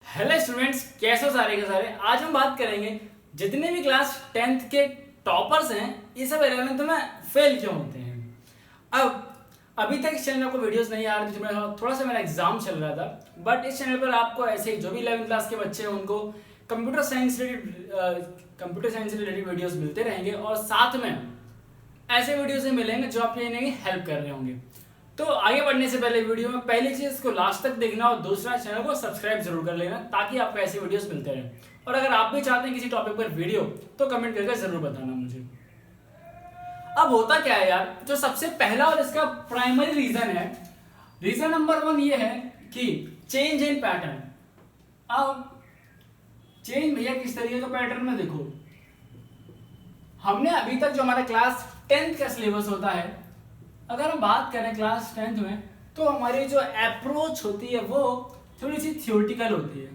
Hello students, कैसे हो सारे के सारे। आज हम बात करेंगे जितने भी क्लास 10th के टॉपर्स हैं ये सब 11th में फेल क्यों होते हैं। अब अभी तक इस चैनल में आपको वीडियोस नहीं आ रही थी, थोड़ा सा मेरा एग्जाम चल रहा था, बट इस चैनल पर आपको ऐसे जो भी 11th क्लास के बच्चे हैं उनको कंप्यूटर साइंस से रिलेटेड वीडियोस मिलते रहेंगे और साथ में ऐसे वीडियोस मिलेंगे जो आपके हेल्प कर रहे होंगे। तो आगे बढ़ने से पहले वीडियो में पहली चीज को लास्ट तक देखना और दूसरा चैनल को सब्सक्राइब जरूर कर लेना ताकि आपको ऐसे वीडियोस मिलते रहें। और अगर आप भी चाहते हैं किसी टॉपिक पर वीडियो तो कमेंट करके जरूर बताना मुझे। अब होता क्या है यार, जो सबसे पहला और इसका प्राइमरी रीजन है, रीजन नंबर 1 ये है कि चेंज इन पैटर्न। अब चेंज भैया किस तरीके का पैटर्न में देखो, हमने अभी तक जो हमारा क्लास 10th का सिलेबस होता है, अगर हम बात करें क्लास 10th में तो हमारी जो अप्रोच होती है वो थोड़ी सी थियोरिटिकल होती है।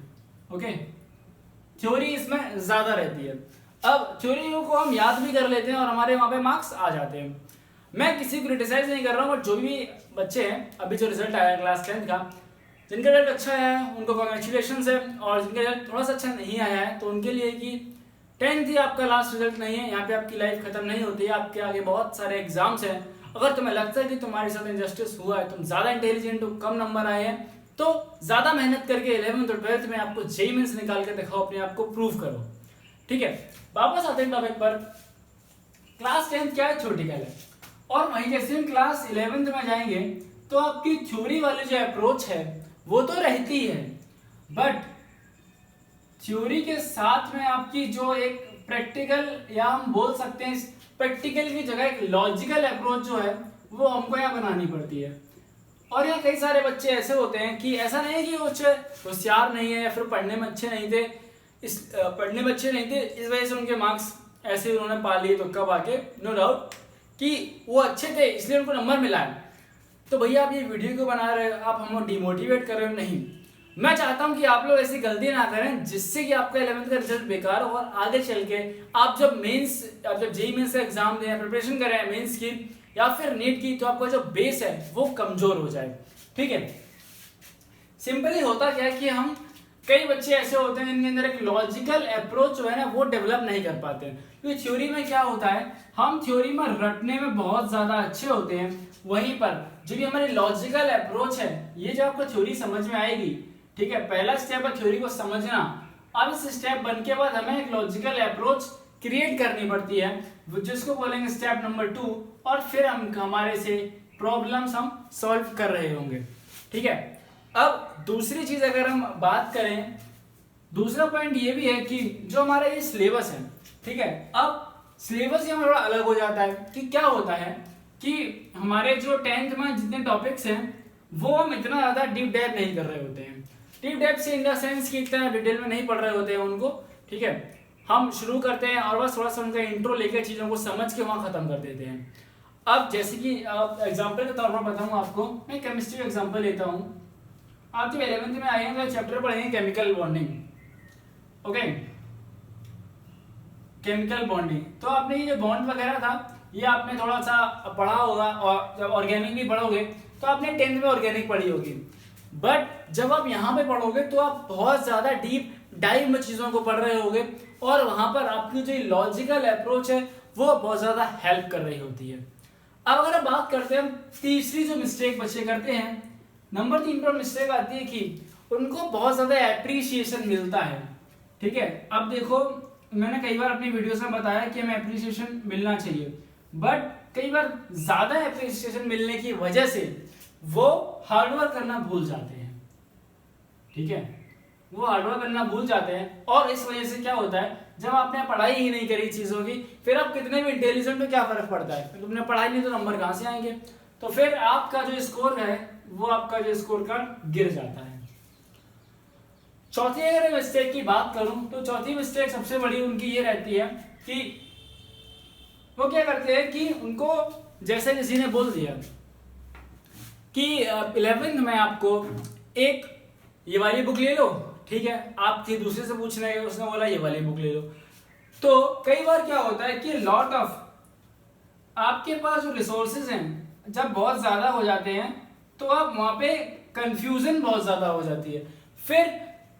ओके, थ्योरी इसमें ज्यादा रहती है। अब थ्योरी को हम याद भी कर लेते हैं और हमारे वहां पे मार्क्स आ जाते हैं। मैं किसी को क्रिटिसाइज नहीं कर रहा हूँ, बट जो भी बच्चे हैं अभी जो रिजल्ट आया है क्लास 10th का, जिनका रिजल्ट अच्छा आया है उनको कॉन्ग्रेचुलेशन है, और जिनका रिजल्ट थोड़ा सा अच्छा नहीं आया है तो उनके लिए कि 10th ही आपका लास्ट रिजल्ट नहीं है, यहाँ पे आपकी लाइफ खत्म नहीं होती है, आपके आगे बहुत सारे एग्जाम्स हैं। अगर तुम्हें लगता है कि तुम्हारे साथ इनजस्टिस हुआ है, तुम ज्यादा इंटेलिजेंट हो, कम नंबर आए हैं, तो ज्यादा मेहनत करके 11th और 12th में आपको जेईई मेंस निकाल के दिखाओ, अपने आप को प्रूव करो। ठीक है, वापस आते हैं टॉपिक पर। क्लास 10th क्या है, थ्योरेटिकल है, और वहीं जैसे हम क्लास 11th में जाएंगे तो आपकी थ्योरी वाली जो अप्रोच है वो तो रहती है, बट थ्योरी के साथ में आपकी जो एक प्रैक्टिकल, या हम बोल सकते हैं प्रैक्टिकल की जगह एक लॉजिकल अप्रोच जो है वो हमको यहाँ बनानी पड़ती है। और यहाँ कई सारे बच्चे ऐसे होते हैं कि ऐसा नहीं है कि वो होशियार नहीं है या फिर पढ़ने में अच्छे नहीं थे, पढ़ने में अच्छे नहीं थे इस वजह से उनके मार्क्स ऐसे उन्होंने पा लिए तो कब आके, नो डाउट कि वो अच्छे थे इसलिए उनको नंबर मिला है। तो भैया आप ये वीडियो क्यों बना रहे हो, आप हमको डिमोटिवेट कर रहे हो? नहीं, मैं चाहता हूं कि आप लोग ऐसी गलती ना करें जिससे कि आपका 11th का रिजल्ट बेकार हो और आगे चल के आप जब जेईई मेंस का एग्जाम दें, प्रिपरेशन करें मेंस की या फिर नीट की, तो आपका जो बेस है वो कमजोर हो जाए। ठीक है, सिंपली होता क्या है कि हम कई बच्चे ऐसे होते हैं जिनके अंदर एक लॉजिकल अप्रोच जो है ना वो डेवलप नहीं कर पाते हैं। क्योंकि थ्योरी में क्या होता है, हम थ्योरी में रटने में बहुत ज्यादा अच्छे होते हैं, वहीं पर जो भी हमारी लॉजिकल अप्रोच है, ये जो आपको थ्योरी समझ में आएगी, ठीक है, पहला स्टेप है थ्योरी को समझना। अब इस स्टेप बन के बाद हमें एक लॉजिकल अप्रोच क्रिएट करनी पड़ती है, जिसको बोलेंगे स्टेप नंबर 2, और फिर हम हमारे से प्रॉब्लम्स हम सॉल्व कर रहे होंगे। ठीक है, अब दूसरी चीज अगर हम बात करें, दूसरा पॉइंट ये भी है कि जो हमारा ये सिलेबस है, ठीक है, अब सिलेबस ये थोड़ा अलग हो जाता है कि क्या होता है कि हमारे जो 10th में जितने टॉपिक्स हैं वो हम इतना ज्यादा डीप डाइव नहीं कर रहे होते हैं। डीप डाइव से इन द सेंस कि इतना डिटेल में नहीं पढ़ रहे होते हैं उनको। ठीक है, हम शुरू करते हैं और बस थोड़ा सा उनका इंट्रो लेकर चीजों को समझ के वहां खत्म कर देते हैं। अब जैसे कि एग्जाम्पल के तौर पर बताऊं आपको, मैं केमिस्ट्री का एग्जाम्पल लेता हूं। आप जब 11th में आए हैं तो चैप्टर पढ़ेंगे chemical bonding. Okay, chemical bonding, तो आपने ये जो बॉन्ड वगैरह था ये आपने थोड़ा सा पढ़ा होगा, और जब ऑर्गेनिक भी पढ़ोगे तो आपने 10th में ऑर्गेनिक पढ़ी होगी, बट जब आप यहाँ पे पढ़ोगे तो आप बहुत ज्यादा डीप डाइव में चीजों को पढ़ रहे होगे और वहां पर आपकी जो लॉजिकल अप्रोच है वो बहुत ज्यादा हेल्प कर रही होती है। अब अगर हम बात करते हैं तीसरी जो मिस्टेक बच्चे करते हैं, नंबर 3 पर मिस्टेक आती है कि उनको बहुत ज्यादा एप्रिसिएशन मिलता है। ठीक है, अब देखो मैंने कई बार अपनी वीडियोस में बताया कि हमें एप्रिसिएशन मिलना चाहिए, बट कई बार ज्यादा एप्रिसिएशन मिलने की वजह से वो हार्डवर्क करना भूल जाते हैं। ठीक है, वो हार्डवर्क करना भूल जाते हैं और इस वजह से क्या होता है, जब आपने पढ़ाई ही नहीं करी चीजों की, फिर आप कितने भी इंटेलिजेंट हो क्या फर्क पड़ता है, तुमने पढ़ाई नहीं तो नंबर कहां से आएंगे, तो फिर आपका जो स्कोर है वो आपका जो स्कोर कार्ड गिर जाता है। चौथी अगर मिस्टेक की बात करूं तो चौथी मिस्टेक सबसे बड़ी उनकी ये रहती है कि वो क्या करते हैं कि उनको जैसे किसी ने बोल दिया कि 11th में आपको एक ये वाली बुक ले लो, ठीक है, आप थी दूसरे से पूछने गए, उसने बोला ये वाली बुक ले लो, तो कई बार क्या होता है कि लॉट ऑफ आपके पास जो रिसोर्सेज हैं जब बहुत ज्यादा हो जाते हैं तो आप वहां पे कंफ्यूजन बहुत ज्यादा हो जाती है। फिर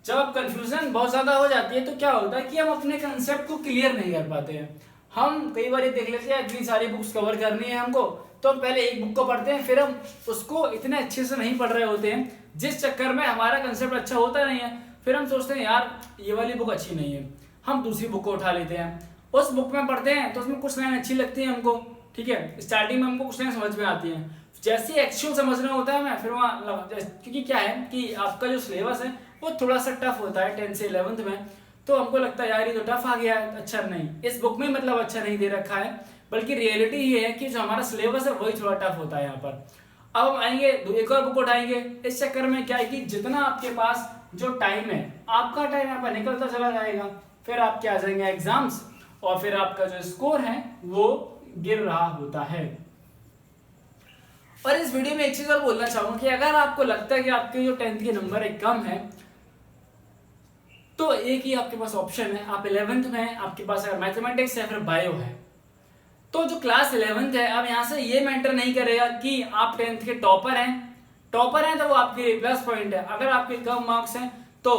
जब अब कंफ्यूजन बहुत ज्यादा हो जाती है तो क्या होता है कि हम अपने कंसेप्ट को क्लियर नहीं कर पाते हैं। हम कई बार ये देख लेते हैं इतनी सारी बुक्स कवर करनी है हमको, तो हम पहले एक बुक को पढ़ते हैं, फिर हम उसको इतने अच्छे से नहीं पढ़ रहे होते हैं, जिस चक्कर में हमारा कंसेप्ट अच्छा होता नहीं है। फिर हम सोचते हैं यार ये वाली बुक अच्छी नहीं है, हम दूसरी बुक को उठा लेते हैं, उस बुक में पढ़ते हैं तो उसमें कुछ लाइन अच्छी लगती है हमको, ठीक है, स्टार्टिंग में हमको कुछ लाइन समझ में आती है, जैसे एक्चुअल समझना होता है हमें फिर वहाँ, क्योंकि क्या है कि आपका जो सिलेबस है वो थोड़ा सा टफ होता है 10th से 11th में, तो हमको लगता है यार ये तो टफ आ गया है, अच्छा नहीं, इस बुक में मतलब अच्छा नहीं दे रखा है, बल्कि रियलिटी ये है कि जो हमारा सिलेबस है वही थोड़ा टफ होता है यहाँ पर। अब हम आएंगे एक और बुक उठाएंगे, इस चक्कर में क्या है कि जितना आपके पास जो टाइम है, आपका टाइम यहाँ पर निकलता चला जाएगा, फिर आपके आ जाएंगे एग्जाम्स और फिर आपका जो स्कोर है वो गिर रहा होता है। और इस वीडियो में एक चीज और बोलना चाहूंगा कि अगर आपको लगता है कि आपके जो 10th के नंबर है कम है, तो एक ही आपके पास ऑप्शन है, आप 11th में आपके पास अगर मैथमेटिक्स या फिर बायो है, तो जो क्लास 11th है अब यहाँ से ये मैटर नहीं करेगा कि आप 10th के टॉपर हैं तो वो आपके लिए प्लस पॉइंट है, अगर आपके कम मार्क्स हैं तो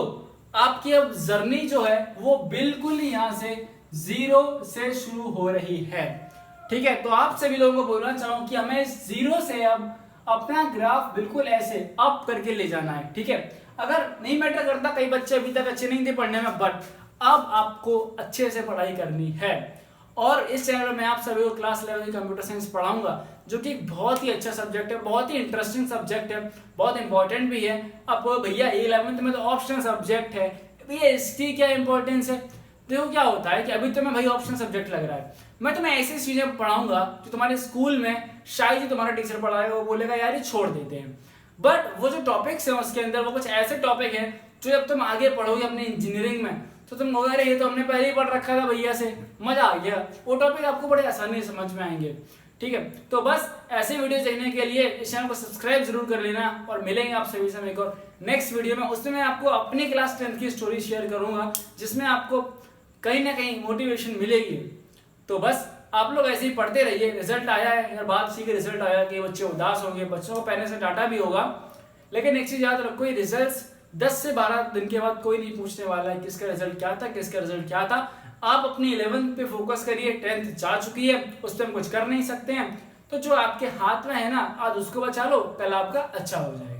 आपकी अब जर्नी जो है वो बिल्कुल ही यहाँ से 0 से शुरू हो रही है, ठीक है। तो आप सभी लोगों को बोलना चाहूँ कि हमें 0 से अब अपना ग्राफ बिल्कुल ऐसे अप करके ले जाना है, ठीक है। अगर नहीं मैटर करता, कई बच्चे अभी तक अच्छे नहीं थे पढ़ने में, बट अब आपको अच्छे से पढ़ाई करनी है। और इस चैनल में आप सभी को क्लास 11 कंप्यूटर साइंस पढ़ाऊंगा, जो कि बहुत ही अच्छा सब्जेक्ट है, बहुत ही इंटरेस्टिंग सब्जेक्ट है, बहुत इंपॉर्टेंट भी है। अब भैया 11th में तो ऑप्शनल सब्जेक्ट है, भैया इसकी क्या इंपॉर्टेंस है? देखो क्या होता है कि अभी तो मैं भाई ऑप्शनल सब्जेक्ट लग रहा है, मैं तुम्हें ऐसी चीजें पढ़ाऊंगा जो तुम्हारे स्कूल में शायद ही तुम्हारा टीचर पढ़ाएगा, वो बोलेगा यार ये छोड़ देते हैं, बट वो जो टॉपिक्स है उसके अंदर वो कुछ ऐसे टॉपिक है जो जब तुम आगे पढ़ोगे अपने इंजीनियरिंग में तो तुम कहोगे अरे ये तो हमने पहले ही पढ़ रखा था भैया से, मजा आ गया, वो टॉपिक आपको बड़े आसानी से समझ में आएंगे, ठीक है। तो बस ऐसे वीडियो देखने के लिए इस चैनल को सब्सक्राइब जरूर कर लेना, और मिलेंगे आप सभी से एक और नेक्स्ट वीडियो में। उसमें मैं आपको अपनी क्लास 10th की स्टोरी शेयर करूंगा, जिसमें आपको कहीं ना कहीं मोटिवेशन मिलेगी। तो बस आप लोग ऐसे ही पढ़ते रहिए। रिजल्ट आया है, अगर बात सी के रिजल्ट आया कि बच्चे उदास होंगे, बच्चों को पहले से डांटा भी होगा, लेकिन एक चीज याद रखो, ये रिजल्ट 10 से 12 दिन के बाद कोई नहीं पूछने वाला है किसका रिजल्ट क्या था, किसका रिजल्ट क्या था। आप अपनी 11th पे फोकस करिए, 10th जा चुकी है, उस पर हम कुछ कर नहीं सकते हैं, तो जो आपके हाथ में है ना आज उसको बचा लो, कल आपका अच्छा हो जाएगा।